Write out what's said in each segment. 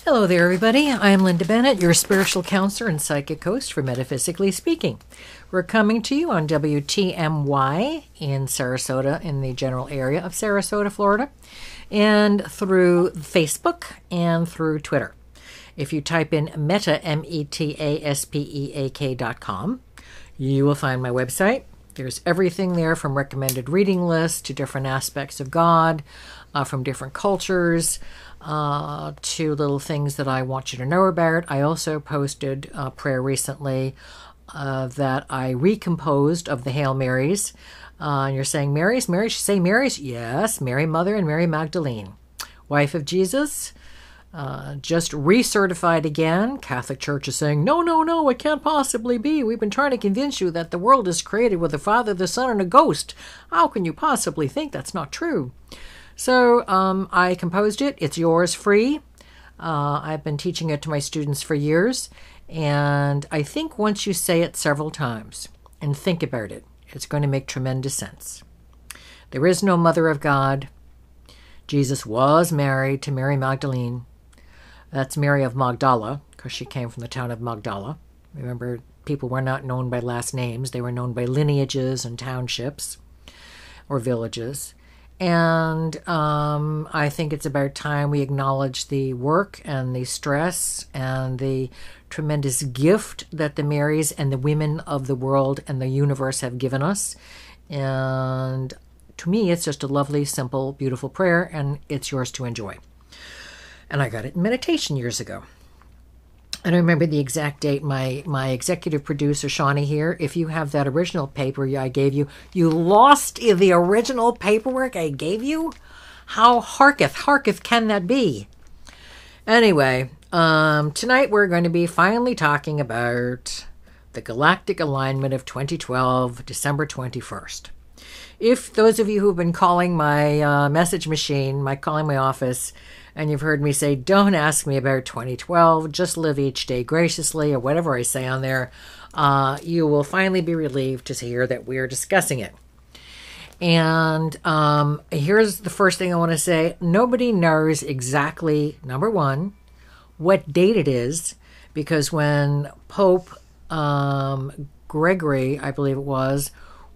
Hello there, everybody. I'm Linda Bennett, your spiritual counselor and psychic host for Metaphysically Speaking. We're coming to you on WTMY in Sarasota, in the general area of Sarasota, Florida, and through Facebook and through Twitter. If you type in Meta, METASPEAK.com, you will find my website. There's everything there from recommended reading lists to different aspects of God, from different cultures, to little things that I want you to know about. I also posted a prayer recently that I recomposed of the Hail Marys. And you're saying, Marys? Mary? Should say Marys? Yes, Mary Mother and Mary Magdalene. Wife of Jesus, just recertified again. Catholic Church is saying, no, it can't possibly be. We've been trying to convince you that the world is created with a Father, the Son, and a ghost. How can you possibly think that's not true? So I composed it. It's yours free. I've been teaching it to my students for years. And I think once you say it several times and think about it, it's going to make tremendous sense. There is no Mother of God. Jesus was married to Mary Magdalene. That's Mary of Magdala, because she came from the town of Magdala. Remember, people were not known by last names. They were known by lineages and townships or villages. And I think it's about time we acknowledge the work and the stress and the tremendous gift that the Marys and the women of the world and the universe have given us. And to me, it's just a lovely, simple, beautiful prayer, and it's yours to enjoy. And I got it in meditation years ago. I don't remember the exact date. My executive producer, Shawnee here, if you have that original paper I gave you, you lost the original paperwork I gave you? How harketh can that be? Anyway, tonight we're going to be finally talking about the galactic alignment of 2012, December 21st. If those of you who've been calling my message machine, calling my office, and you've heard me say, don't ask me about 2012, just live each day graciously, or whatever I say on there, you will finally be relieved to hear that we're discussing it. And here's the first thing I want to say. Nobody knows exactly, number one, what date it is, because when Pope Gregory, I believe it was,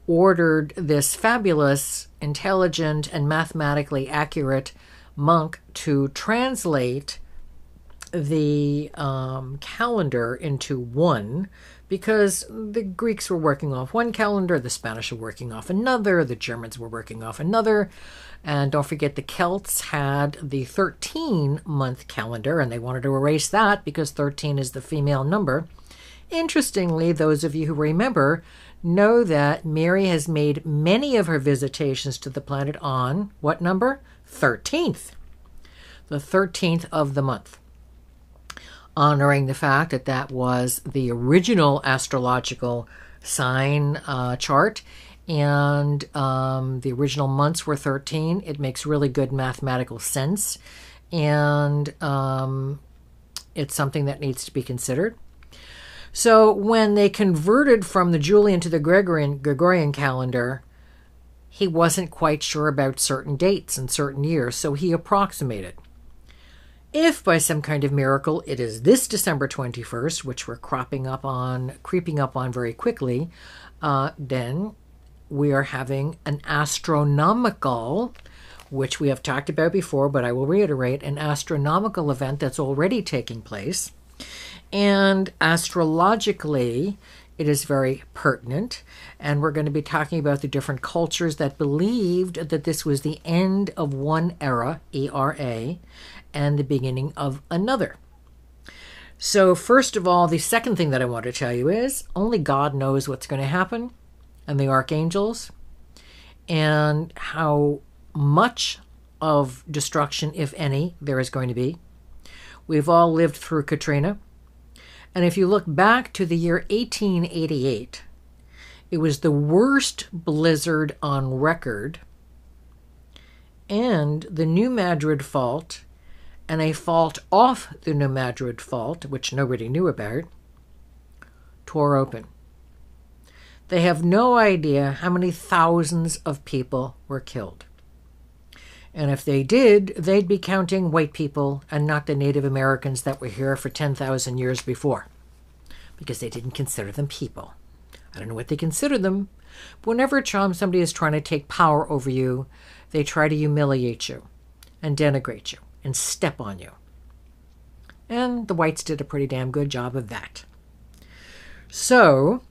ordered this fabulous, intelligent, and mathematically accurate monk to translate the calendar into one, because the Greeks were working off one calendar, the Spanish were working off another, the Germans were working off another, and don't forget the Celts had the 13-month calendar, and they wanted to erase that because 13 is the female number. Interestingly, those of you who remember know that Mary has made many of her visitations to the planet on what number? 13th. The 13th of the month. Honoring the fact that that was the original astrological sign chart, and the original months were 13. It makes really good mathematical sense, and it's something that needs to be considered. So when they converted from the Julian to the Gregorian calendar, he wasn't quite sure about certain dates and certain years, so he approximated. If by some kind of miracle it is this December 21st, which we're creeping up on very quickly, then we are having an astronomical, which we have talked about before, but I will reiterate, an astronomical event that's already taking place. And astrologically, it is very pertinent, and we're going to be talking about the different cultures that believed that this was the end of one era, ERA, and the beginning of another. So first of all, the second thing that I want to tell you is only God knows what's going to happen, and the archangels, and how much of destruction, if any, there is going to be. We've all lived through Katrina. And if you look back to the year 1888, it was the worst blizzard on record, and the New Madrid Fault, and a fault off the New Madrid Fault, which nobody knew about, tore open. They have no idea how many thousands of people were killed. And if they did, they'd be counting white people and not the Native Americans that were here for 10,000 years before, because they didn't consider them people. I don't know what they consider them, but whenever somebody is trying to take power over you, they try to humiliate you and denigrate you and step on you. And the whites did a pretty damn good job of that. So,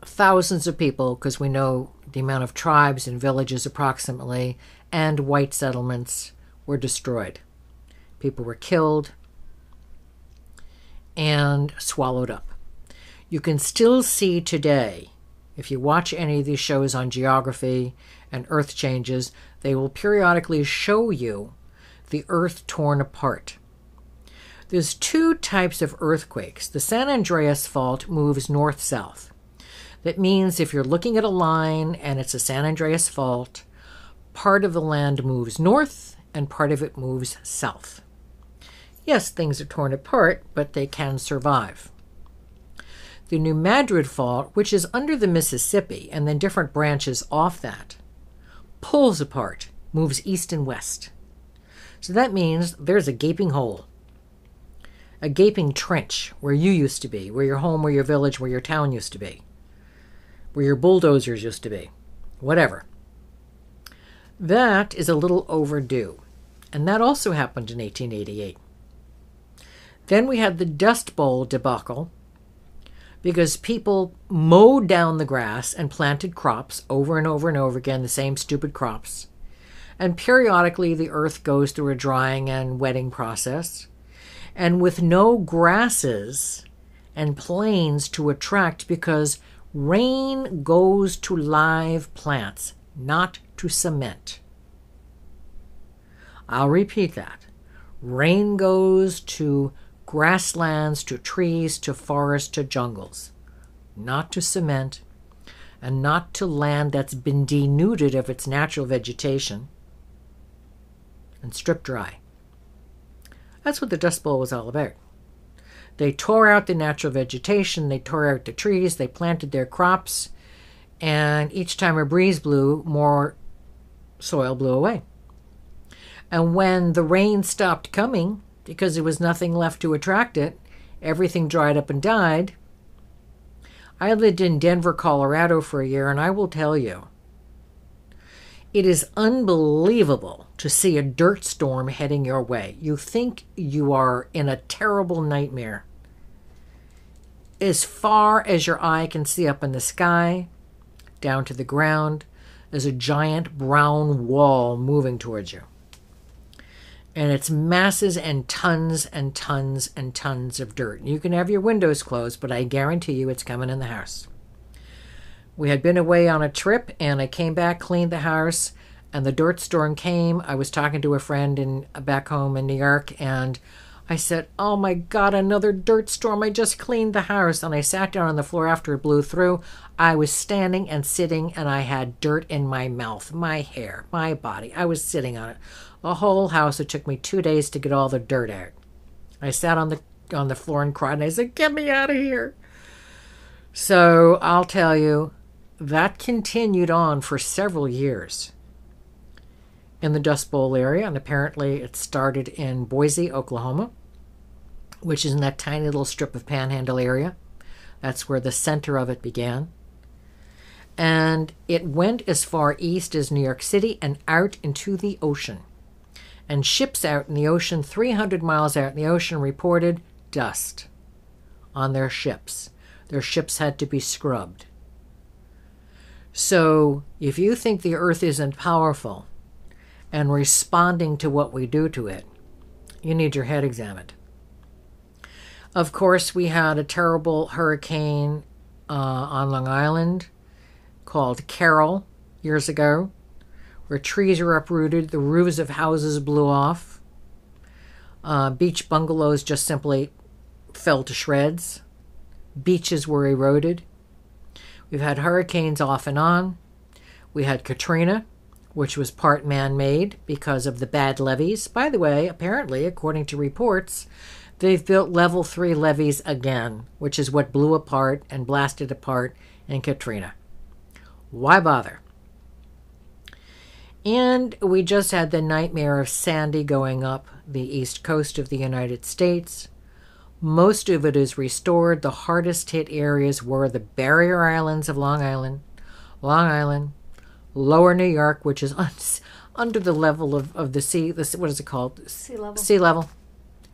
thousands of people, because we know the amount of tribes and villages approximately, and white settlements were destroyed. People were killed and swallowed up. You can still see today, if you watch any of these shows on geography and earth changes, they will periodically show you the earth torn apart. There's two types of earthquakes. The San Andreas Fault moves north-south. That means if you're looking at a line and it's a San Andreas Fault, part of the land moves north and part of it moves south. Yes, things are torn apart, but they can survive. The New Madrid Fault, which is under the Mississippi and then different branches off that, pulls apart, moves east and west. So that means there's a gaping hole, a gaping trench where you used to be, where your home, where your village, where your town used to be, where your bulldozers used to be, whatever. That is a little overdue, and that also happened in 1888. Then we had the Dust Bowl debacle, because people mowed down the grass and planted crops over and over and over again, the same stupid crops. And periodically the earth goes through a drying and wetting process. And with no grasses and plains to attract, because rain goes to live plants, not to cement. I'll repeat that. Rain goes to grasslands, to trees, to forests, to jungles, not to cement, and not to land that's been denuded of its natural vegetation and stripped dry. That's what the Dust Bowl was all about. They tore out the natural vegetation, they tore out the trees, they planted their crops, and each time a breeze blew, more soil blew away. And when the rain stopped coming, because there was nothing left to attract it, everything dried up and died. I lived in Denver, Colorado for a year, and I will tell you, it is unbelievable to see a dirt storm heading your way. You think you are in a terrible nightmare. As far as your eye can see up in the sky, down to the ground, there's a giant brown wall moving towards you. And it's masses and tons and tons and tons of dirt. You can have your windows closed, but I guarantee you it's coming in the house. We had been away on a trip, and I came back, cleaned the house, and the dirt storm came. I was talking to a friend back home in New York, and I said, "Oh my God, another dirt storm. I just cleaned the house." And I sat down on the floor after it blew through. I was standing and sitting, and I had dirt in my mouth, my hair, my body. I was sitting on it. The whole house, it took me 2 days to get all the dirt out. I sat on the floor and cried, and I said, "Get me out of here." So I'll tell you, that continued on for several years in the Dust Bowl area, and apparently it started in Boise, Oklahoma, which is in that tiny little strip of Panhandle area. That's where the center of it began. And it went as far east as New York City and out into the ocean. And ships out in the ocean, 300 miles out in the ocean, reported dust on their ships. Their ships had to be scrubbed. So if you think the earth isn't powerful and responding to what we do to it, you need your head examined. Of course, we had a terrible hurricane on Long Island called Carol years ago, where trees were uprooted, the roofs of houses blew off, beach bungalows just simply fell to shreds, beaches were eroded. We've had hurricanes off and on. We had Katrina, which was part man-made because of the bad levees. By the way, apparently, according to reports, they've built level 3 levees again, which is what blew apart and blasted apart in Katrina. Why bother? And we just had the nightmare of Sandy going up the east coast of the United States. Most of it is restored. The hardest hit areas were the barrier islands of Long Island, Lower New York, which is under the level of the sea. What is it called? Sea level. Sea level.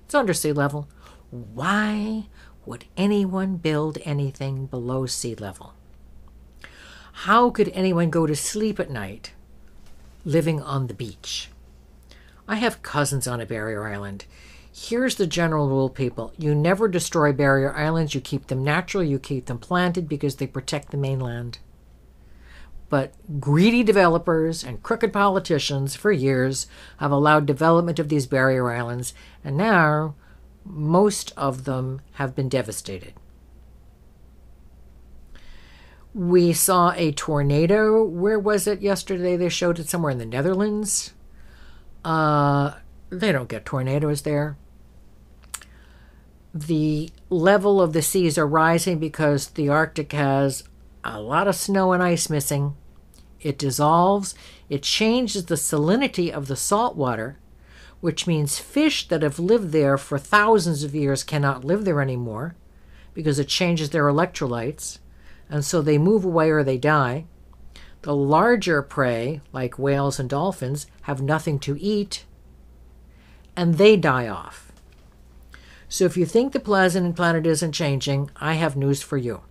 It's under sea level. Why would anyone build anything below sea level? How could anyone go to sleep at night living on the beach? I have cousins on a barrier island. Here's the general rule, people. You never destroy barrier islands. You keep them natural. You keep them planted because they protect the mainland. But greedy developers and crooked politicians for years have allowed development of these barrier islands, and now most of them have been devastated. We saw a tornado. Where was it yesterday? They showed it somewhere in the Netherlands. They don't get tornadoes there. The level of the seas are rising because the Arctic has a lot of snow and ice missing. It dissolves. It changes the salinity of the salt water, which means fish that have lived there for thousands of years cannot live there anymore because it changes their electrolytes, and so they move away or they die. The larger prey, like whales and dolphins, have nothing to eat, and they die off. So if you think the planet isn't changing, I have news for you.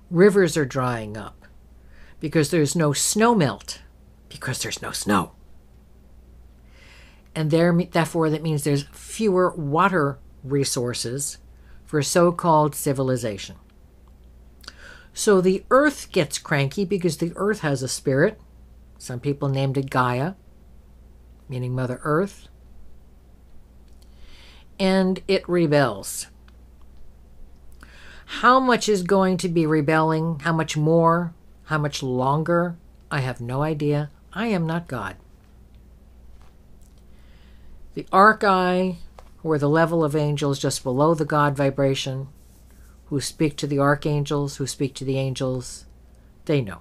Rivers are drying up because there's no snow melt, because there's no snow. And therefore that means there's fewer water resources for so-called civilization. So the earth gets cranky because the earth has a spirit. Some people named it Gaia, meaning Mother Earth. And it rebels. How much is going to be rebelling? How much more? How much longer? I have no idea. I am not God. The archai, who are the level of angels just below the God vibration, who speak to the archangels, who speak to the angels, they know.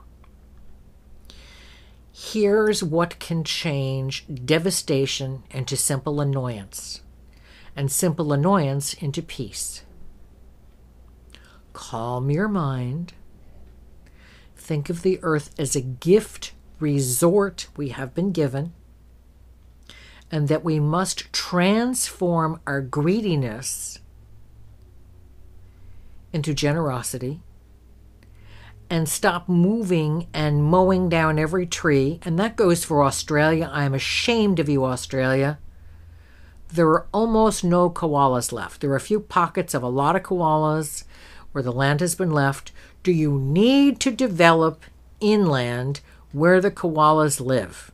Here's what can change devastation into simple annoyance, and simple annoyance into peace. Calm your mind. Think of the earth as a gift resort we have been given, and that we must transform our greediness into generosity and stop moving and mowing down every tree. And that goes for Australia. I am ashamed of you, Australia. There are almost no koalas left. There are a few pockets of a lot of koalas where the land has been left. Do you need to develop inland where the koalas live?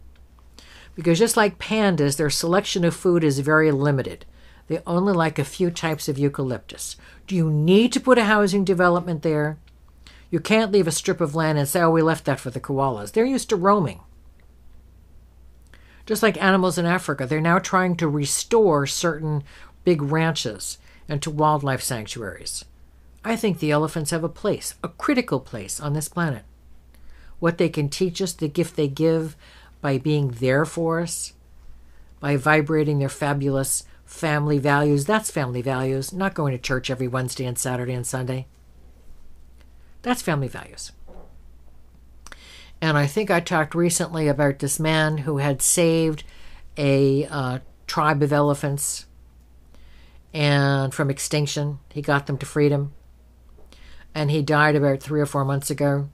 Because just like pandas, their selection of food is very limited. They only like a few types of eucalyptus. Do you need to put a housing development there? You can't leave a strip of land and say, oh, we left that for the koalas. They're used to roaming. Just like animals in Africa, they're now trying to restore certain big ranches into wildlife sanctuaries. I think the elephants have a place, a critical place on this planet. What they can teach us, the gift they give by being there for us, by vibrating their fabulous family values. That's family values, not going to church every Wednesday and Saturday and Sunday. That's family values. And I think I talked recently about this man who had saved a tribe of elephants and from extinction. He got them to freedom. And he died about 3 or 4 months ago.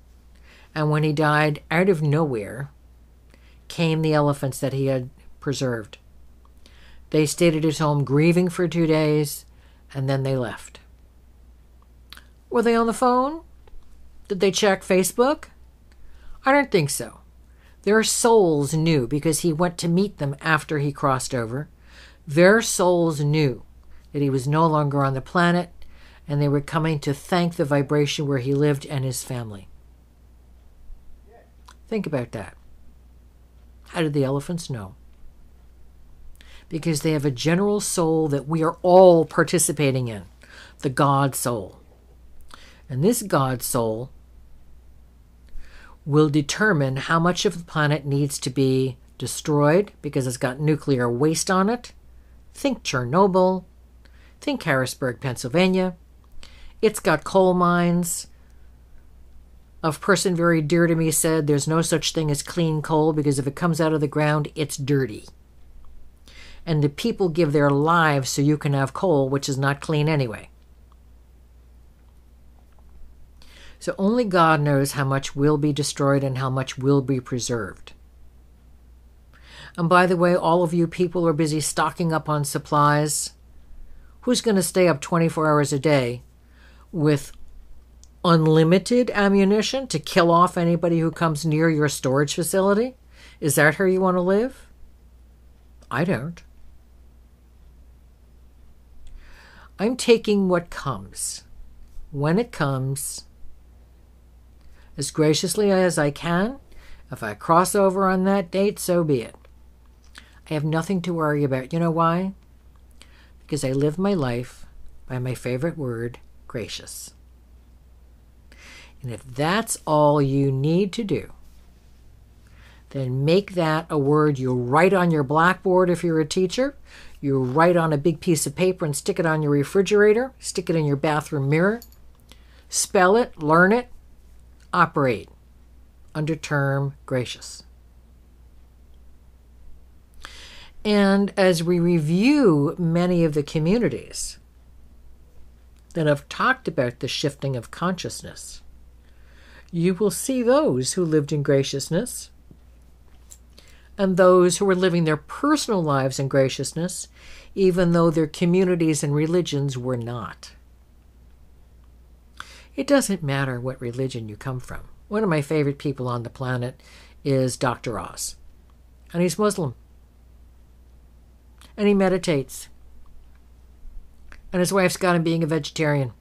And when he died, out of nowhere came the elephants that he had preserved. They stayed at his home grieving for 2 days, and then they left. Were they on the phone? Did they check Facebook? I don't think so. Their souls knew, because he went to meet them after he crossed over. Their souls knew that he was no longer on the planet, and they were coming to thank the vibration where he lived and his family. Think about that. How did the elephants know? Because they have a general soul that we are all participating in, the God soul. And this God soul will determine how much of the planet needs to be destroyed because it's got nuclear waste on it. Think Chernobyl. Think Harrisburg, Pennsylvania. It's got coal mines. A person very dear to me said there's no such thing as clean coal because if it comes out of the ground, it's dirty. And the people give their lives so you can have coal, which is not clean anyway. So only God knows how much will be destroyed and how much will be preserved. And by the way, all of you people are busy stocking up on supplies. Who's going to stay up 24 hours a day with unlimited ammunition to kill off anybody who comes near your storage facility? Is that how you want to live? I don't. I'm taking what comes, when it comes, as graciously as I can. If I cross over on that date, so be it. I have nothing to worry about. You know why? Because I live my life by my favorite word, gracious. And if that's all you need to do, then make that a word you write on your blackboard if you're a teacher. You write on a big piece of paper and stick it on your refrigerator. Stick it in your bathroom mirror. Spell it, learn it, operate under term gracious. And as we review many of the communities that have talked about the shifting of consciousness, you will see those who lived in graciousness and those who were living their personal lives in graciousness, even though their communities and religions were not. It doesn't matter what religion you come from. One of my favorite people on the planet is Dr. Oz, and he's Muslim. And he meditates. And his wife's got him being a vegetarian.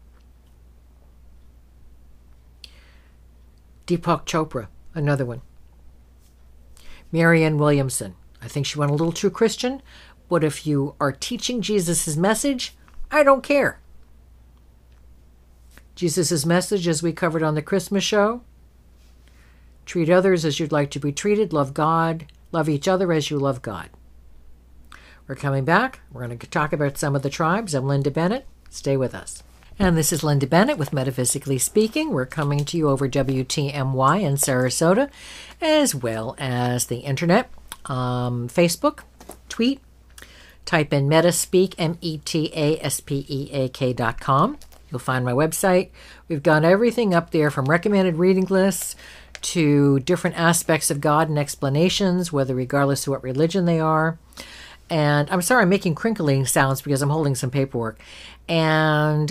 Deepak Chopra, another one. Marianne Williamson. I think she went a little too Christian, but if you are teaching Jesus' message, I don't care. Jesus' message, as we covered on the Christmas show, treat others as you'd like to be treated, love God, love each other as you love God. We're coming back. We're going to talk about some of the tribes. I'm Linda Bennett. Stay with us. And this is Linda Bennett with Metaphysically Speaking. We're coming to you over WTMY in Sarasota, as well as the internet, Facebook, tweet. Type in Metaspeak, METASPEAK.com. You'll find my website. We've got everything up there from recommended reading lists to different aspects of God and explanations, whether regardless of what religion they are. And I'm sorry, I'm making crinkling sounds because I'm holding some paperwork. And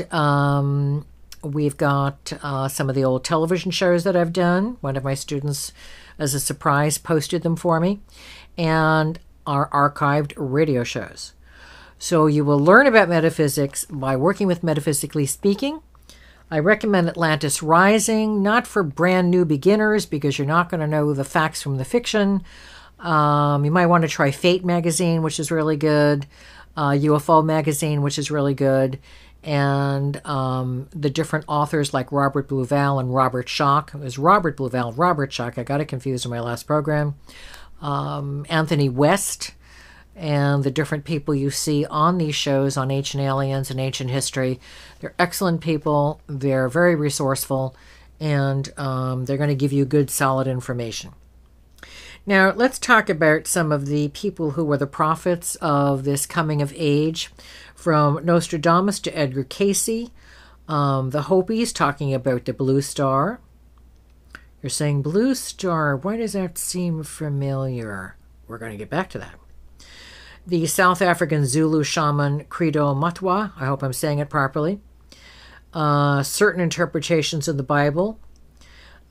we've got some of the old television shows that I've done. One of my students, as a surprise, posted them for me. And our archived radio shows. So you will learn about metaphysics by working with Metaphysically Speaking. I recommend Atlantis Rising, not for brand new beginners because you're not going to know the facts from the fiction. You might want to try Fate magazine, which is really good, UFO magazine, which is really good, and the different authors like Robert Bluval and Robert Schock. It was Robert Bluval, Robert Schock. I got it confused in my last program. Anthony West, and the different people you see on these shows on Ancient Aliens and Ancient History. They're excellent people. They're very resourceful, and they're going to give you good, solid information. Now, let's talk about some of the people who were the prophets of this coming of age, from Nostradamus to Edgar Cayce, the Hopis talking about the blue star. You're saying, blue star, why does that seem familiar? We're going to get back to that. The South African Zulu shaman Credo Matwa, I hope I'm saying it properly. Certain interpretations of the Bible.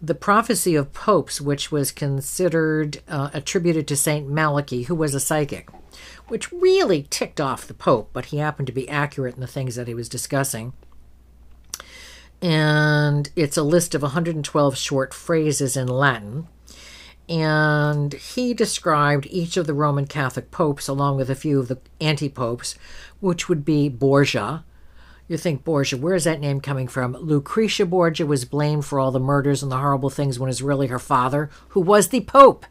The prophecy of popes, which was considered attributed to Saint Malachi, who was a psychic, which really ticked off the Pope, but he happened to be accurate in the things that he was discussing. And it's a list of 112 short phrases in Latin. And he described each of the Roman Catholic popes, along with a few of the anti-popes, which would be Borgia, You think Borgia, where is that name coming from? Lucretia Borgia was blamed for all the murders and the horrible things when it's really her father, who was the Pope,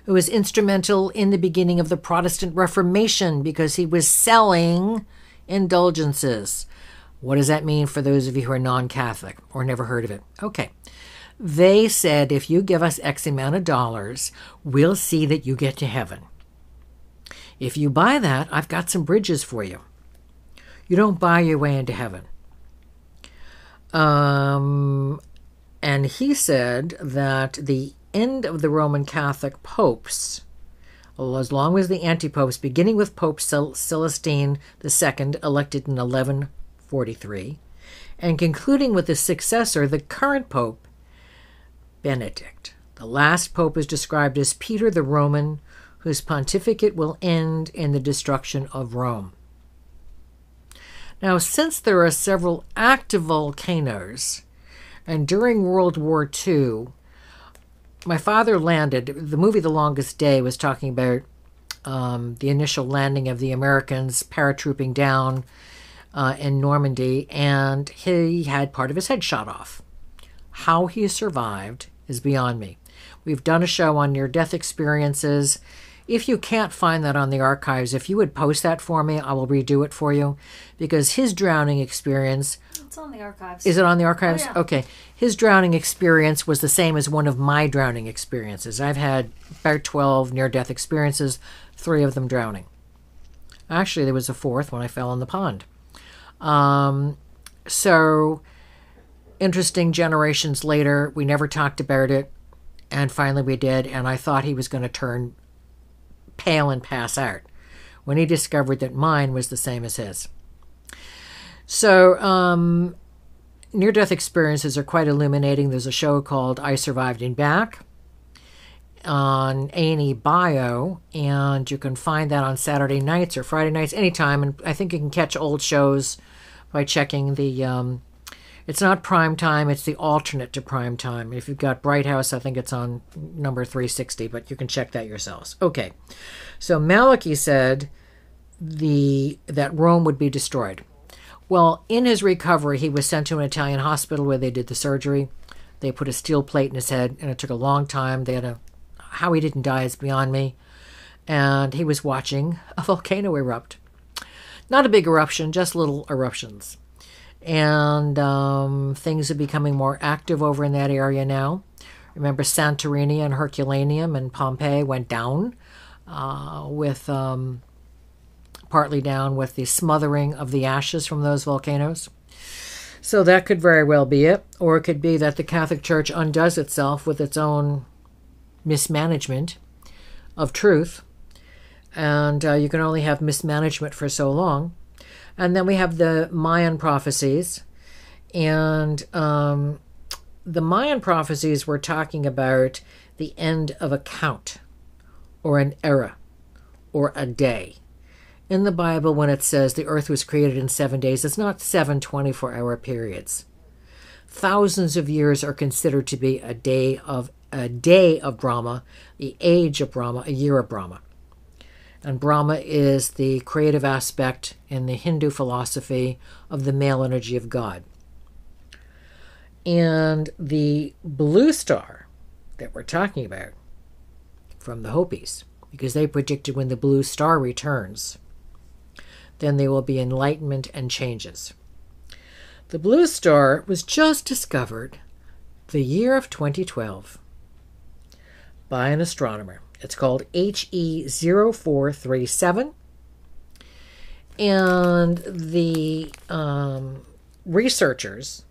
who was instrumental in the beginning of the Protestant Reformation because he was selling indulgences. What does that mean for those of you who are non-Catholic or never heard of it? Okay. They said, if you give us X amount of dollars, we'll see that you get to heaven. If you buy that, I've got some bridges for you. You don't buy your way into heaven. And he said that the end of the Roman Catholic popes, as long as the anti-popes, beginning with Pope Celestine II, elected in 1143, and concluding with his successor, the current Pope, Benedict. The last pope is described as Peter the Roman, whose pontificate will end in the destruction of Rome. Now, since there are several active volcanoes, and during World War II, my father landed, the movie The Longest Day was talking about the initial landing of the Americans paratrooping down in Normandy, and he had part of his head shot off. How he survived is beyond me. We've done a show on near-death experiences. If you can't find that on the archives, if you would post that for me, I will redo it for you, because his drowning experience... It's on the archives. Is it on the archives? Oh, yeah. Okay. His drowning experience was the same as one of my drowning experiences. I've had about 12 near-death experiences, 3 of them drowning. Actually, there was a 4th when I fell in the pond. So, interesting, generations later, we never talked about it, and finally we did, and I thought he was going to turn pale and pass out when he discovered that mine was the same as his. So, near-death experiences are quite illuminating. There's a show called I Survived and Back on A&E Bio, and you can find that on Saturday nights or Friday nights, anytime. And I think you can catch old shows by checking the... it's not prime time, it's the alternate to prime time. If you've got Bright House, I think it's on number 360, but you can check that yourselves. Okay, so Malachi said that Rome would be destroyed. Well, in his recovery, he was sent to an Italian hospital where they did the surgery. They put a steel plate in his head, and it took a long time. How he didn't die is beyond me. And he was watching a volcano erupt. Not a big eruption, just little eruptions. And things are becoming more active over in that area now. Remember, Santorini and Herculaneum and Pompeii went down partly down with the smothering of the ashes from those volcanoes. So that could very well be it. Or it could be that the Catholic Church undoes itself with its own mismanagement of truth. And you can only have mismanagement for so long. And then we have the Mayan prophecies. And the Mayan prophecies were talking about the end of a count, or an era, or a day. In the Bible, when it says the earth was created in 7 days, it's not 7 24-hour periods. Thousands of years are considered to be a day of Brahma, the age of Brahma, a year of Brahma. And Brahma is the creative aspect in the Hindu philosophy of the male energy of God. And the blue star that we're talking about from the Hopis, because they predicted when the blue star returns, then there will be enlightenment and changes. The blue star was just discovered the year of 2012 by an astronomer. It's called HE0437. And the researchers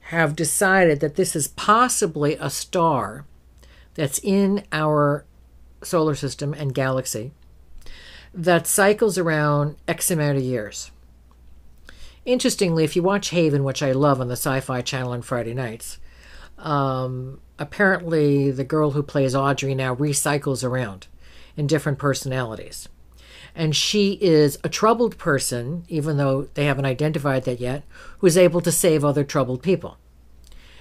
have decided that this is possibly a star that's in our solar system and galaxy that cycles around X amount of years. Interestingly, if you watch Haven, which I love on the Sci-Fi Channel on Friday nights, apparently the girl who plays Audrey now recycles around in different personalities. And she is a troubled person, even though they haven't identified that yet, who is able to save other troubled people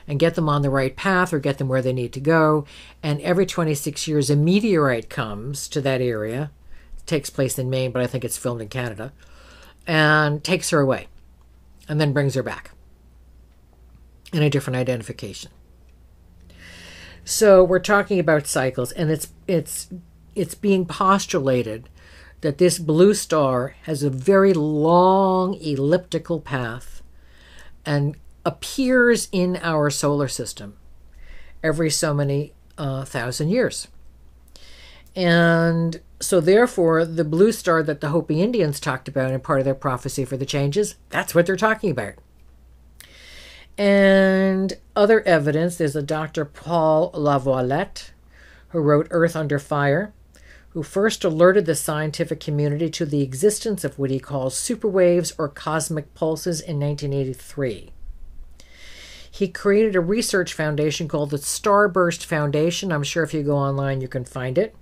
and get them on the right path or get them where they need to go. And every 26 years, a meteorite comes to that area. It takes place in Maine, but I think it's filmed in Canada, and takes her away. and then brings her back in a different identification. So we're talking about cycles, and it's being postulated that this blue star has a very long elliptical path and appears in our solar system every so many thousand years. And so therefore, the blue star that the Hopi Indians talked about in part of their prophecy for the changes, that's what they're talking about. And other evidence, there's a Dr. Paul Laviolette, who wrote Earth Under Fire, who first alerted the scientific community to the existence of what he calls superwaves or cosmic pulses in 1983. He created a research foundation called the Starburst Foundation. I'm sure if you go online you can find it.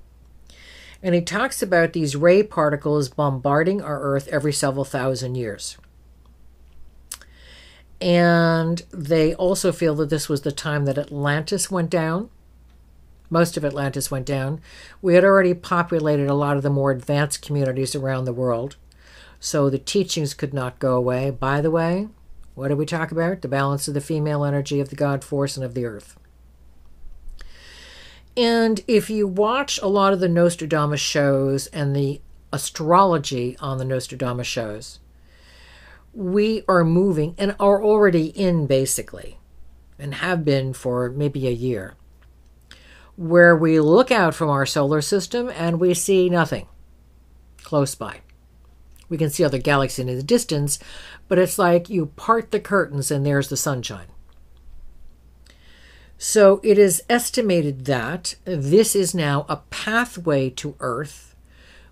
And he talks about these ray particles bombarding our Earth every several thousand years. And they also feel that this was the time that Atlantis went down. Most of Atlantis went down. We had already populated a lot of the more advanced communities around the world, so the teachings could not go away. By the way, what did we talk about? The balance of the female energy of the God force and of the earth. And if you watch a lot of the Nostradamus shows and the astrology on the Nostradamus shows, we are moving and are already in, basically, and have been for maybe a year, where we look out from our solar system and we see nothing close by. We can see other galaxies in the distance, but it's like you part the curtains and there's the sunshine. So it is estimated that this is now a pathway to Earth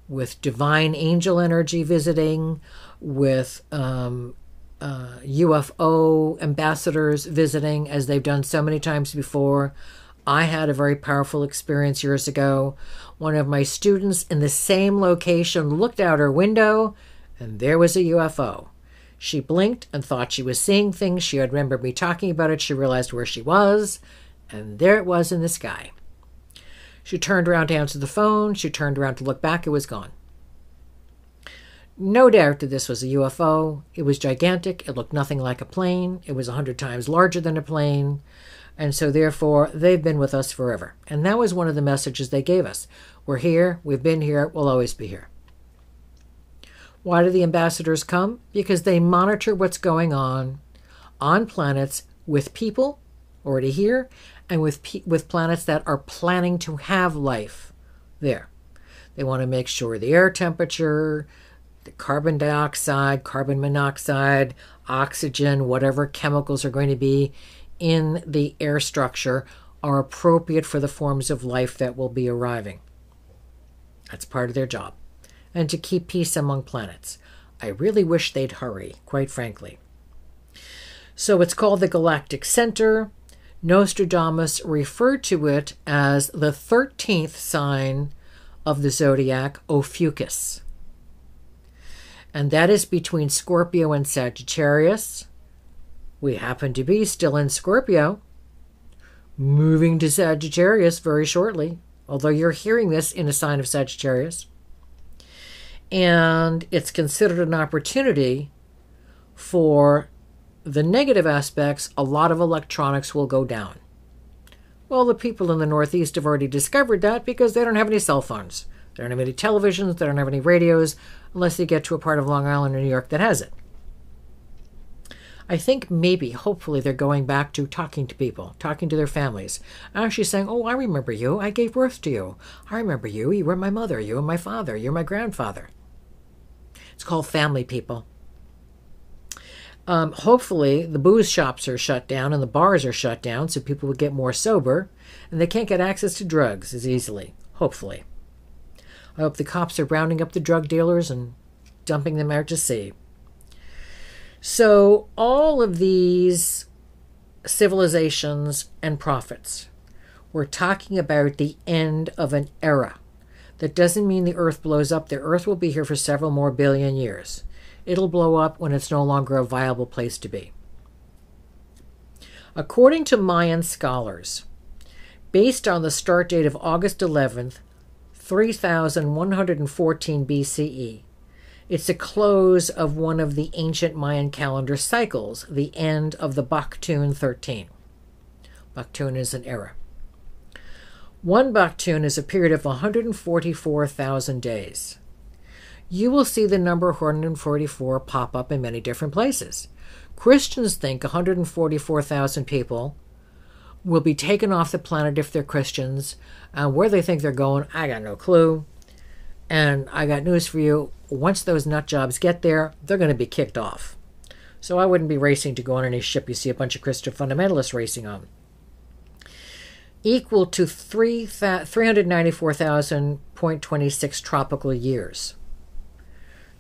with divine angel energy visiting, with UFO ambassadors visiting, as they've done so many times before. I had a very powerful experience years ago. One of my students in the same location looked out her window, and there was a UFO. She blinked and thought she was seeing things. She had remembered me talking about it. She realized where she was, and there it was in the sky. She turned around to answer the phone. She turned around to look back. It was gone. No doubt that this was a UFO. It was gigantic. It looked nothing like a plane. It was 100 times larger than a plane. And so therefore, they've been with us forever. And that was one of the messages they gave us. We're here. We've been here. We'll always be here. Why do the ambassadors come? Because they monitor what's going on planets with people already here and with planets that are planning to have life there. They want to make sure the air temperature, the carbon dioxide, carbon monoxide, oxygen, whatever chemicals are going to be in the air structure are appropriate for the forms of life that will be arriving. That's part of their job. And to keep peace among planets. I really wish they'd hurry, quite frankly. So it's called the Galactic Center. Nostradamus referred to it as the 13th sign of the zodiac, Ophiuchus. And that is between Scorpio and Sagittarius. We happen to be still in Scorpio, moving to Sagittarius very shortly, although you're hearing this in a sign of Sagittarius. And it's considered an opportunity for the negative aspects. A lot of electronics will go down. Well, the people in the Northeast have already discovered that because they don't have any cell phones. They don't have any televisions. They don't have any radios, unless they get to a part of Long Island or New York that has it. I think maybe, hopefully, they're going back to talking to people, talking to their families. Actually saying, oh, I remember you. I gave birth to you. I remember you. You were my mother. You were my father. You're my grandfather. It's called family, people. Hopefully, the booze shops are shut down and the bars are shut down so people will get more sober and they can't get access to drugs as easily. Hopefully. I hope the cops are rounding up the drug dealers and dumping them out to sea. So all of these civilizations and prophets were talking about the end of an era. That doesn't mean the earth blows up. The earth will be here for several more billion years. It'll blow up when it's no longer a viable place to be. According to Mayan scholars, based on the start date of August 11th, 3114 BCE, It's the close of one of the ancient Mayan calendar cycles, the end of the Baktun 13. Baktun is an era. One Baktun is a period of 144,000 days. You will see the number 144 pop up in many different places. Christians think 144,000 people will be taken off the planet if they're Christians. Where they think they're going, I got no clue. And I got news for you. Once those nut jobs get there, they're going to be kicked off. So I wouldn't be racing to go on any ship you see a bunch of Christian fundamentalists racing on. Equal to 394,000.26 tropical years.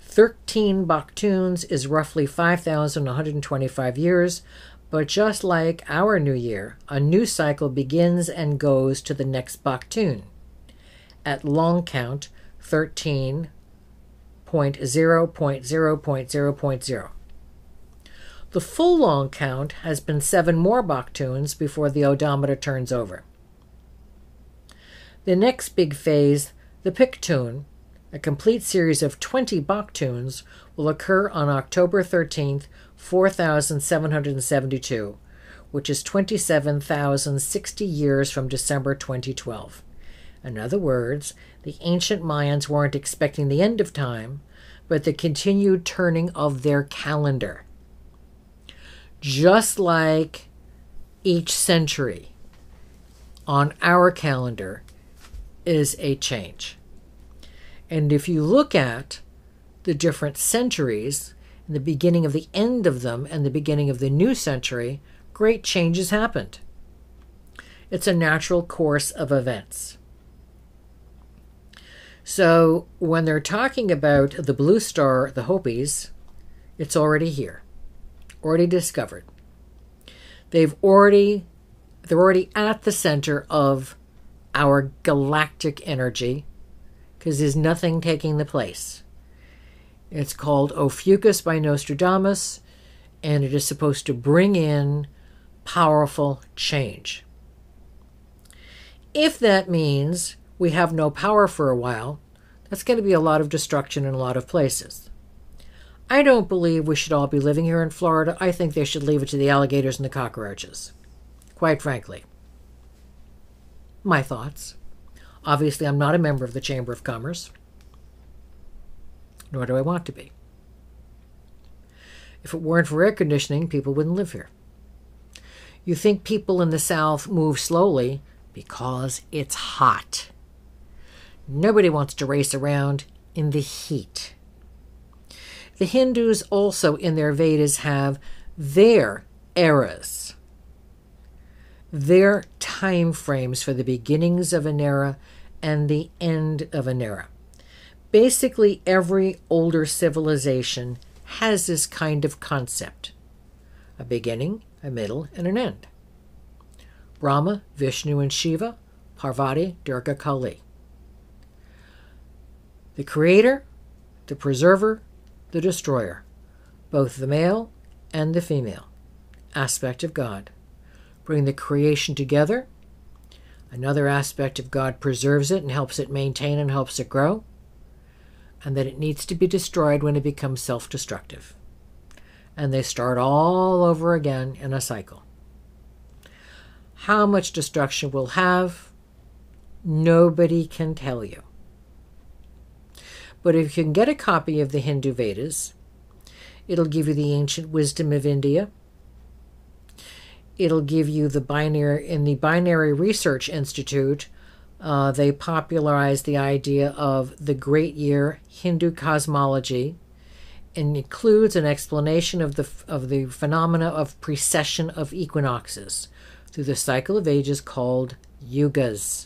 13 Baktuns is roughly 5,125 years, but just like our new year, a new cycle begins and goes to the next Baktun. At long count, 13.0.0.0.0.0. The full long count has been 7 more Baktuns before the odometer turns over. The next big phase, the Piktun, a complete series of 20 Baktuns, will occur on October 13th, 4772, which is 27,060 years from December 2012. In other words, the ancient Mayans weren't expecting the end of time, but the continued turning of their calendar. Just like each century on our calendar is a change. And if you look at the different centuries, and the beginning of the end of them and the beginning of the new century, great changes happened. It's a natural course of events. So when they're talking about the blue star, the Hopis, it's already here, already discovered. They're already at the center of our galactic energy, because there's nothing taking the place. It's called Ophiuchus by Nostradamus, and it is supposed to bring in powerful change. If that means we have no power for a while, that's going to be a lot of destruction in a lot of places. I don't believe we should all be living here in Florida. I think they should leave it to the alligators and the cockroaches. Quite frankly. My thoughts. Obviously, I'm not a member of the Chamber of Commerce, nor do I want to be. If it weren't for air conditioning, people wouldn't live here. You think people in the South move slowly because it's hot. Nobody wants to race around in the heat. The Hindus also in their Vedas have their eras, their time frames for the beginnings of an era and the end of an era. Basically, every older civilization has this kind of concept. A beginning, a middle, and an end. Brahma, Vishnu, and Shiva, Parvati, Durga, Kali. The creator, the preserver, the destroyer, both the male and the female aspect of God, bring the creation together. Another aspect of God preserves it and helps it maintain and helps it grow, and that it needs to be destroyed when it becomes self-destructive. And they start all over again in a cycle. How much destruction we'll have, nobody can tell you. But if you can get a copy of the Hindu Vedas, it'll give you the ancient wisdom of India. It'll give you the binary, in the Binary Research Institute, they popularized the idea of the Great Year Hindu cosmology, and includes an explanation of the phenomena of precession of equinoxes through the cycle of ages called yugas.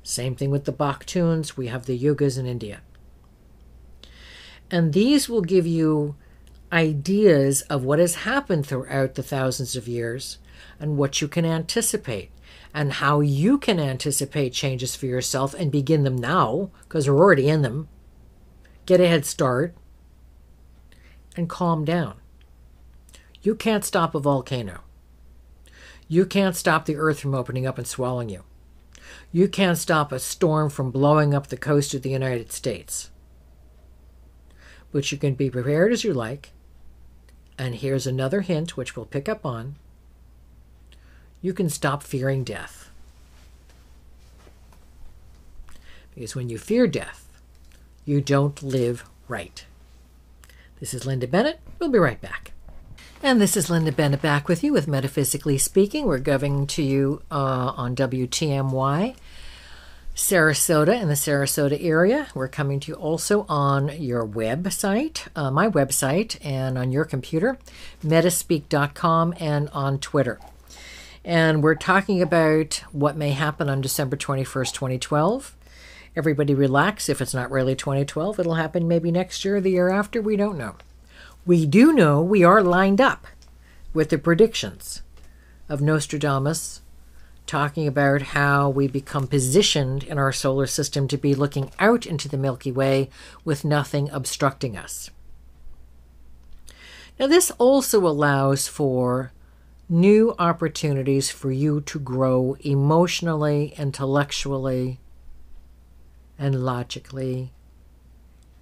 Same thing with the Baktuns, we have the yugas in India. And these will give you ideas of what has happened throughout the thousands of years and what you can anticipate and how you can anticipate changes for yourself and begin them now because we're already in them. Get a head start and calm down. You can't stop a volcano. You can't stop the earth from opening up and swallowing you. You can't stop a storm from blowing up the coast of the United States. but you can be prepared as you like. And here's another hint, which we'll pick up on. You can stop fearing death. Because when you fear death, you don't live right. This is Linda Bennett. We'll be right back. And this is Linda Bennett back with you with Metaphysically Speaking. We're going to you on WTMY, Sarasota, in the Sarasota area. We're coming to you also on your website, my website, and on your computer, metaspeak.com, and on Twitter. And we're talking about what may happen on December 21st, 2012. Everybody relax. If it's not really 2012, it'll happen maybe next year or the year after. We don't know. We do know we are lined up with the predictions of Nostradamus, talking about how we become positioned in our solar system to be looking out into the Milky Way with nothing obstructing us. Now, this also allows for new opportunities for you to grow emotionally, intellectually, and logically,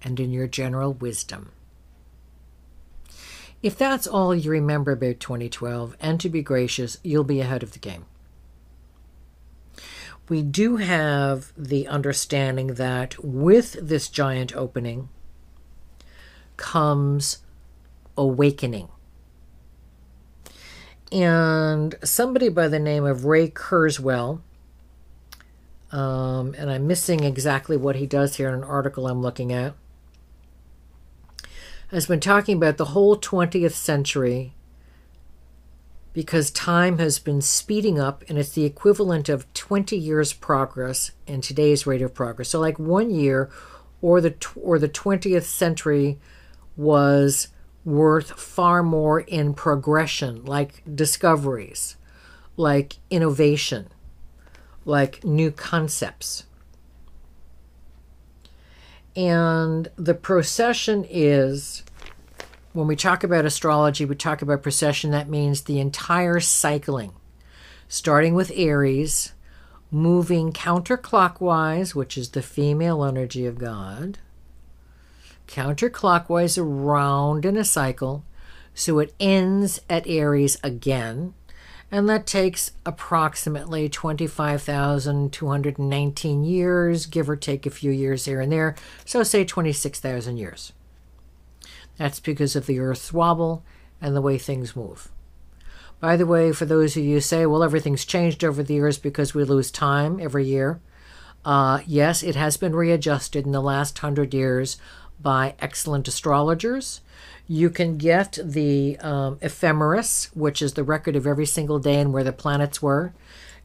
and in your general wisdom. If that's all you remember about 2012, and to be gracious, you'll be ahead of the game. We do have the understanding that with this giant opening comes awakening. And somebody by the name of Ray Kurzweil, and I'm missing exactly what he does here in an article I'm looking at, has been talking about the whole 20th century because time has been speeding up, and it's the equivalent of 20 years progress in today's rate of progress. So like 1 year or the 20th century was worth far more in progression, like discoveries, like innovation, like new concepts. And the procession is, when we talk about astrology, we talk about procession. That means the entire cycling, starting with Aries, moving counterclockwise, which is the female energy of God, counterclockwise around in a cycle, so it ends at Aries again, and that takes approximately 25,219 years, give or take a few years here and there, so say 26,000 years. That's because of the Earth's wobble and the way things move. By the way, for those of you who say, well, everything's changed over the years because we lose time every year, yes, it has been readjusted in the last 100 years by excellent astrologers. You can get the ephemeris, which is the record of every single day and where the planets were.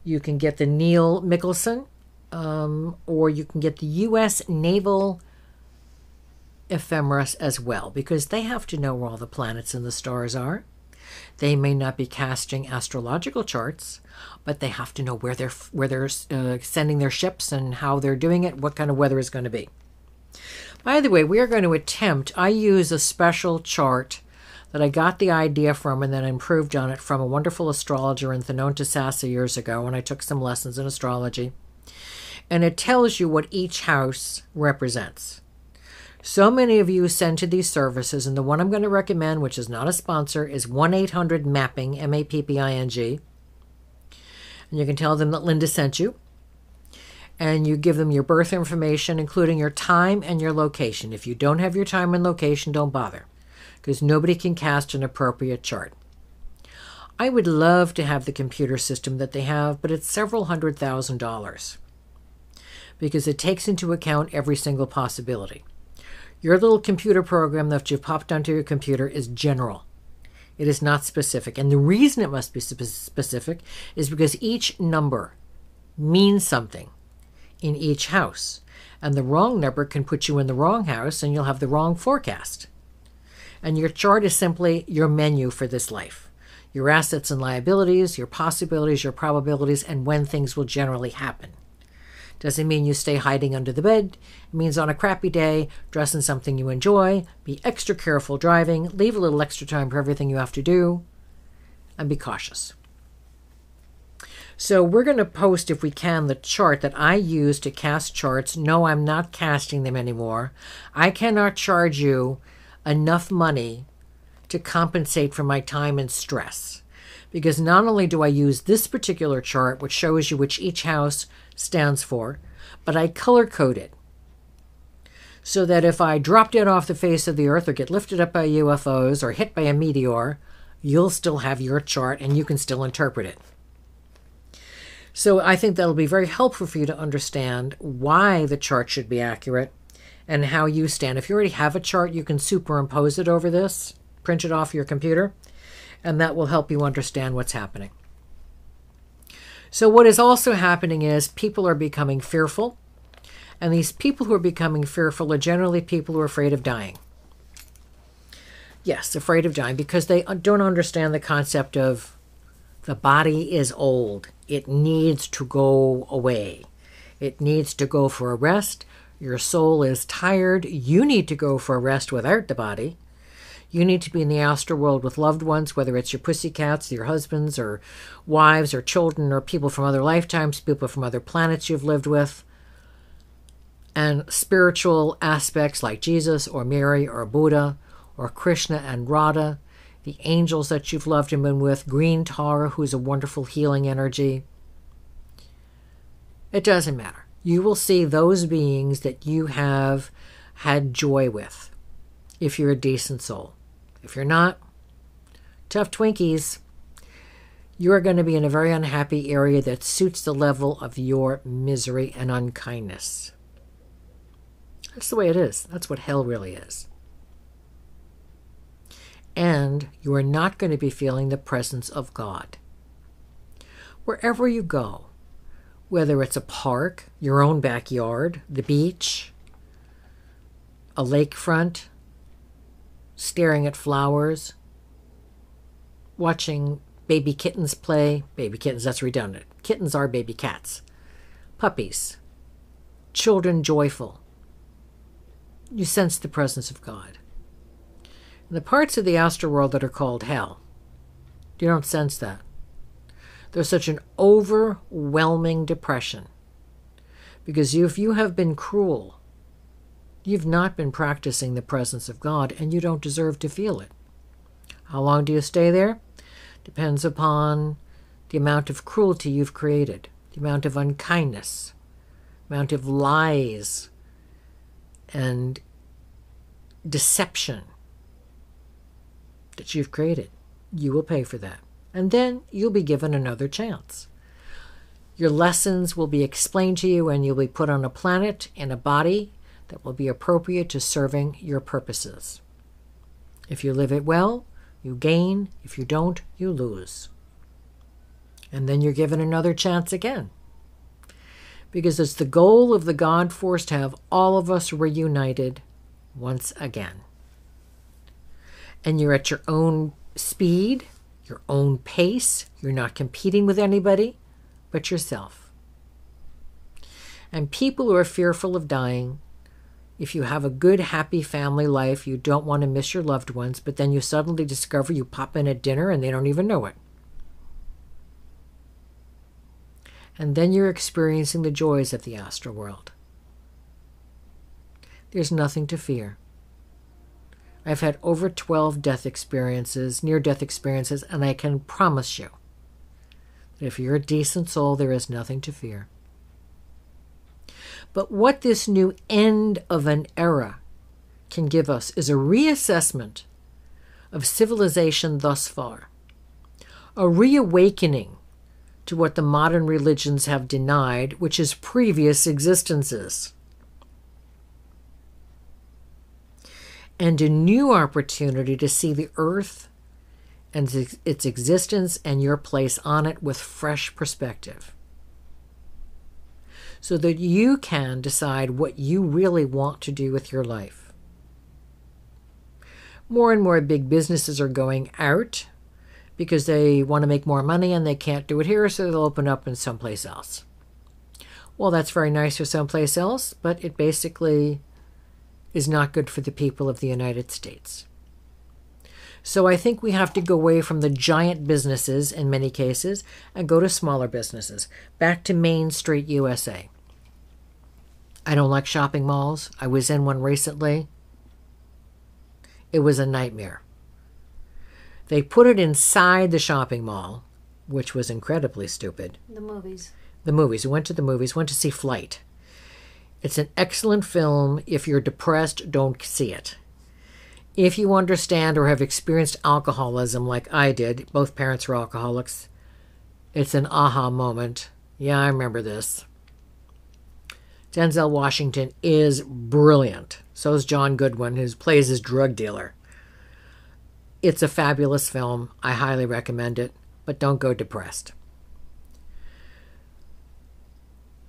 You can get the Neil Mickelson, or you can get the U.S. Naval ephemeris as well, because they have to know where all the planets and the stars are. They may not be casting astrological charts, but they have to know where they're sending their ships and how they're doing it, what kind of weather is going to be. By the way, we are going to attempt, I use a special chart that I got the idea from and then improved on it from a wonderful astrologer in Thonotosassa years ago when I took some lessons in astrology. And it tells you what each house represents. So many of you send to these services, and the one I'm going to recommend, which is not a sponsor, is 1-800-MAPPING, M-A-P-P-I-N-G. And you can tell them that Linda sent you. And you give them your birth information, including your time and your location. If you don't have your time and location, don't bother, because nobody can cast an appropriate chart. I would love to have the computer system that they have, but it's several $100,000, because it takes into account every single possibility. Your little computer program that you've popped onto your computer is general. It is not specific. And the reason it must be specific is because each number means something in each house. And the wrong number can put you in the wrong house and you'll have the wrong forecast. And your chart is simply your menu for this life. Your assets and liabilities, your possibilities, your probabilities, and when things will generally happen. Doesn't mean you stay hiding under the bed. It means on a crappy day, dress in something you enjoy, be extra careful driving, leave a little extra time for everything you have to do, and be cautious. So we're going to post, if we can, the chart that I use to cast charts. No, I'm not casting them anymore. I cannot charge you enough money to compensate for my time and stress. Because not only do I use this particular chart, which shows you which each house stands for, but I color code it. So that if I drop dead off the face of the earth or get lifted up by UFOs or hit by a meteor, you'll still have your chart and you can still interpret it. So I think that'll be very helpful for you to understand why the chart should be accurate and how you stand. If you already have a chart, you can superimpose it over this, print it off your computer, and that will help you understand what's happening. So what is also happening is people are becoming fearful, and these people who are becoming fearful are generally people who are afraid of dying. Yes, afraid of dying because they don't understand the concept of the body is old. It needs to go away. It needs to go for a rest. Your soul is tired. You need to go for a rest without the body. You need to be in the astral world with loved ones, whether it's your pussycats, your husbands, or wives, or children, or people from other lifetimes, people from other planets you've lived with, and spiritual aspects like Jesus, or Mary, or Buddha, or Krishna and Radha, the angels that you've loved and been with, Green Tara, who's a wonderful healing energy. It doesn't matter. You will see those beings that you have had joy with, if you're a decent soul. If you're not, tough Twinkies, you're going to be in a very unhappy area that suits the level of your misery and unkindness. That's the way it is. That's what hell really is. And you are not going to be feeling the presence of God. Wherever you go, whether it's a park, your own backyard, the beach, a lakefront, staring at flowers, watching baby kittens play. Baby kittens, that's redundant. Kittens are baby cats. Puppies. Children joyful. You sense the presence of God. In the parts of the astral world that are called hell, you don't sense that. There's such an overwhelming depression. Because if you have been cruel, you've not been practicing the presence of God, and you don't deserve to feel it. How long do you stay there? Depends upon the amount of cruelty you've created, the amount of unkindness, amount of lies and deception that you've created. You will pay for that. And then you'll be given another chance. Your lessons will be explained to you, and you'll be put on a planet in a body that will be appropriate to serving your purposes. If you live it well, you gain. If you don't, you lose. And then you're given another chance again. Because it's the goal of the God Force to have all of us reunited once again. And you're at your own speed, your own pace. You're not competing with anybody but yourself. And people who are fearful of dying, if you have a good, happy family life, you don't want to miss your loved ones, but then you suddenly discover you pop in at dinner and they don't even know it. And then you're experiencing the joys of the astral world. There's nothing to fear. I've had over 12 death experiences, near-death experiences, and I can promise you that if you're a decent soul, there is nothing to fear. But what this new end of an era can give us is a reassessment of civilization thus far, a reawakening to what the modern religions have denied, which is previous existences, and a new opportunity to see the earth and its existence and your place on it with fresh perspective, so that you can decide what you really want to do with your life. More and more big businesses are going out because they want to make more money and they can't do it here, so they'll open up in someplace else. Well, that's very nice for someplace else, but it basically is not good for the people of the United States. So I think we have to go away from the giant businesses in many cases and go to smaller businesses, back to Main Street, USA. I don't like shopping malls. I was in one recently. It was a nightmare. They put it inside the shopping mall, which was incredibly stupid. The movies. The movies. We went to the movies, went to see Flight. It's an excellent film. If you're depressed, don't see it. If you understand or have experienced alcoholism like I did, both parents were alcoholics, it's an aha moment. Yeah, I remember this. Denzel Washington is brilliant. So is John Goodwin, who plays his drug dealer. It's a fabulous film. I highly recommend it, but don't go depressed.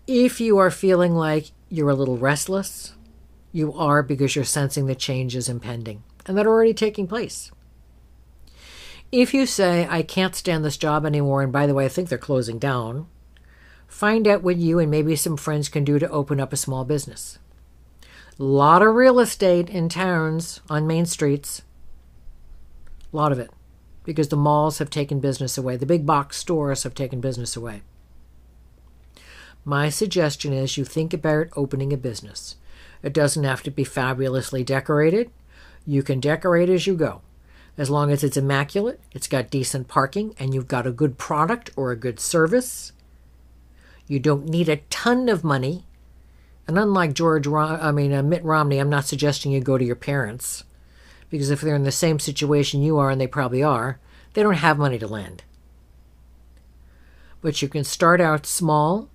If you are feeling like you're a little restless, you are, because you're sensing the changes impending and that are already taking place. If you say, I can't stand this job anymore, and by the way, I think they're closing down, find out what you and maybe some friends can do to open up a small business. A lot of real estate in towns on main streets. A lot of it. Because the malls have taken business away. The big box stores have taken business away. My suggestion is you think about opening a business. It doesn't have to be fabulously decorated. You can decorate as you go. As long as it's immaculate, it's got decent parking, and you've got a good product or a good service. You don't need a ton of money. And unlike Mitt Romney, I'm not suggesting you go to your parents. Because if they're in the same situation you are, and they probably are, they don't have money to lend. But you can start out small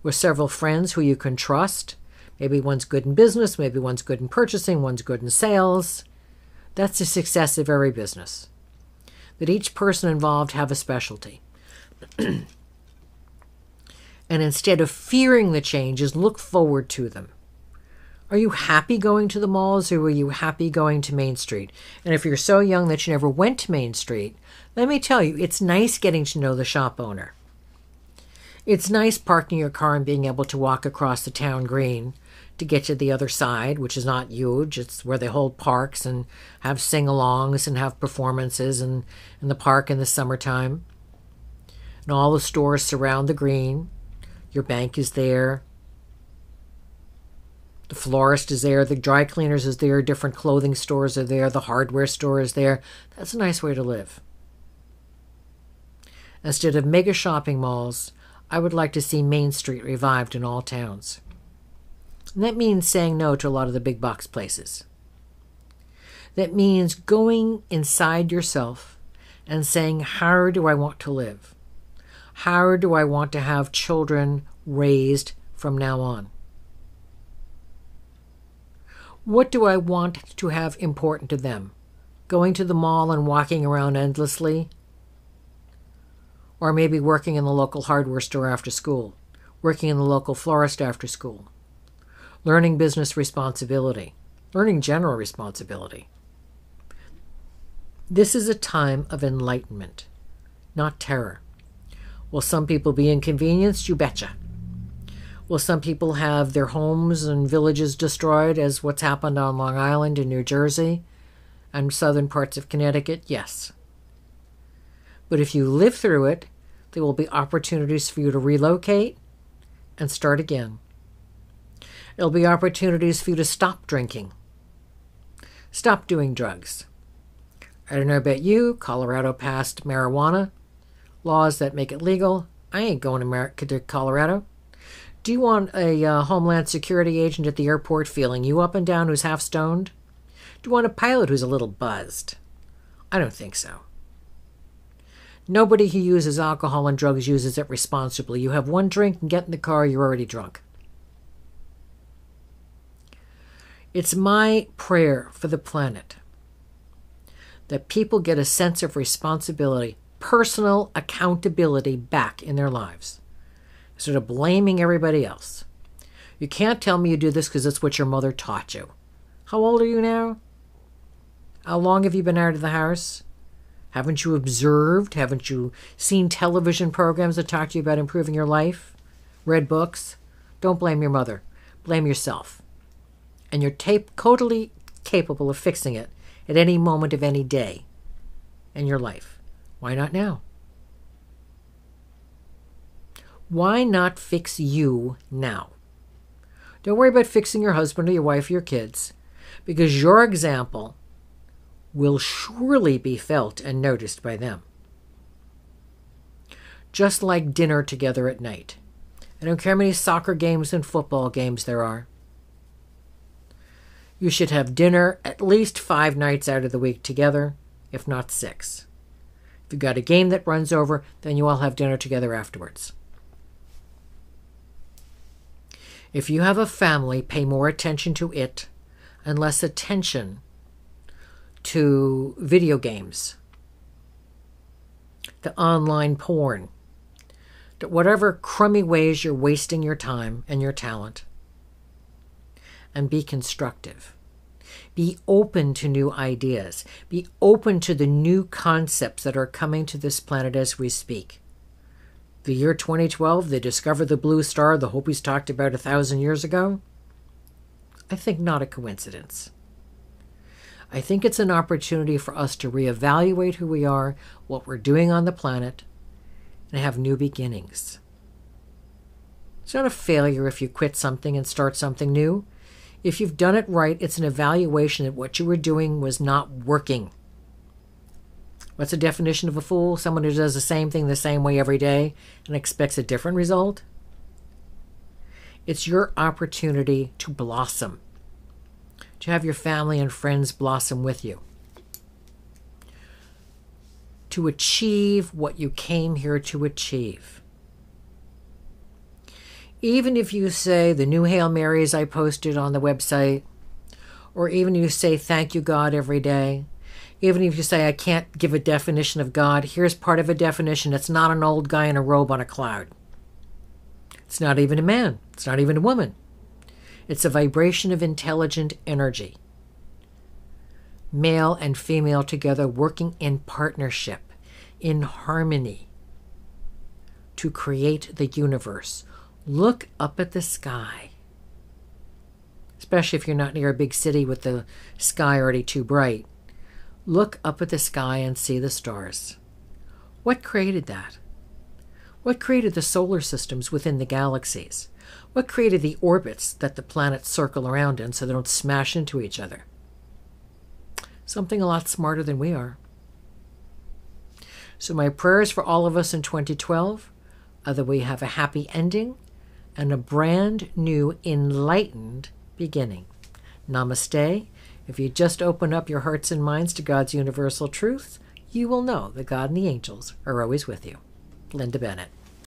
with several friends who you can trust. Maybe one's good in business, maybe one's good in purchasing, one's good in sales. That's the success of every business. That each person involved have a specialty. And instead of fearing the changes, look forward to them. Are you happy going to the malls, or are you happy going to Main Street? And if you're so young that you never went to Main Street, let me tell you, it's nice getting to know the shop owner. It's nice parking your car and being able to walk across the town green to get to the other side, which is not huge. It's where they hold parks and have sing-alongs and have performances in the park in the summertime. And all the stores surround the green. Your bank is there. The florist is there. The dry cleaners is there. Different clothing stores are there. The hardware store is there. That's a nice way to live. Instead of mega shopping malls, I would like to see Main Street revived in all towns. And that means saying no to a lot of the big box places. That means going inside yourself and saying, how do I want to live? How do I want to have children raised from now on? What do I want to have important to them? Going to the mall and walking around endlessly? Or maybe working in the local hardware store after school, working in the local florist after school, learning business responsibility, learning general responsibility. This is a time of enlightenment, not terror. Will some people be inconvenienced? You betcha. Will some people have their homes and villages destroyed, as what's happened on Long Island in New Jersey and southern parts of Connecticut? Yes. But if you live through it, there will be opportunities for you to relocate and start again. There'll be opportunities for you to stop drinking, stop doing drugs. I don't know about you, Colorado passed marijuana laws that make it legal. I ain't going to Colorado. Do you want a Homeland Security agent at the airport feeling you up and down who's half stoned? Do you want a pilot who's a little buzzed? I don't think so. Nobody who uses alcohol and drugs uses it responsibly. You have one drink and get in the car, you're already drunk. It's my prayer for the planet that people get a sense of responsibility, personal accountability back in their lives, instead of blaming everybody else. You can't tell me you do this because it's what your mother taught you. How old are you now? How long have you been out of the house? Haven't you observed? Haven't you seen television programs that talk to you about improving your life? Read books? Don't blame your mother. Blame yourself. And you're totally capable of fixing it at any moment of any day in your life. Why not now? Why not fix you now? Don't worry about fixing your husband or your wife or your kids, because your example will surely be felt and noticed by them. Just like dinner together at night. I don't care how many soccer games and football games there are. You should have dinner at least 5 nights out of the week together, if not 6. If you've got a game that runs over, then you all have dinner together afterwards. If you have a family, pay more attention to it and less attention to video games, the online porn, to whatever crummy ways you're wasting your time and your talent. And be constructive. Be open to new ideas. Be open to the new concepts that are coming to this planet as we speak. The year 2012, they discovered the blue star, the Hopis talked about 1,000 years ago. I think not a coincidence. I think it's an opportunity for us to reevaluate who we are, what we're doing on the planet, and have new beginnings. It's not a failure if you quit something and start something new. If you've done it right, it's an evaluation that what you were doing was not working. What's the definition of a fool? Someone who does the same thing the same way every day and expects a different result? It's your opportunity to blossom, to have your family and friends blossom with you, to achieve what you came here to achieve. Even if you say the new Hail Marys I posted on the website, or even if you say thank you God every day, even if you say I can't give a definition of God, here's part of a definition. It's not an old guy in a robe on a cloud. It's not even a man. It's not even a woman. It's a vibration of intelligent energy. Male and female together working in partnership, in harmony, to create the universe. Look up at the sky, especially if you're not near a big city with the sky already too bright. Look up at the sky and see the stars. What created that? What created the solar systems within the galaxies? What created the orbits that the planets circle around in so they don't smash into each other? Something a lot smarter than we are. So my prayers for all of us in 2012 are that we have a happy ending and a brand new enlightened beginning. Namaste. If you just open up your hearts and minds to God's universal truth, you will know that God and the angels are always with you. Linda Bennett.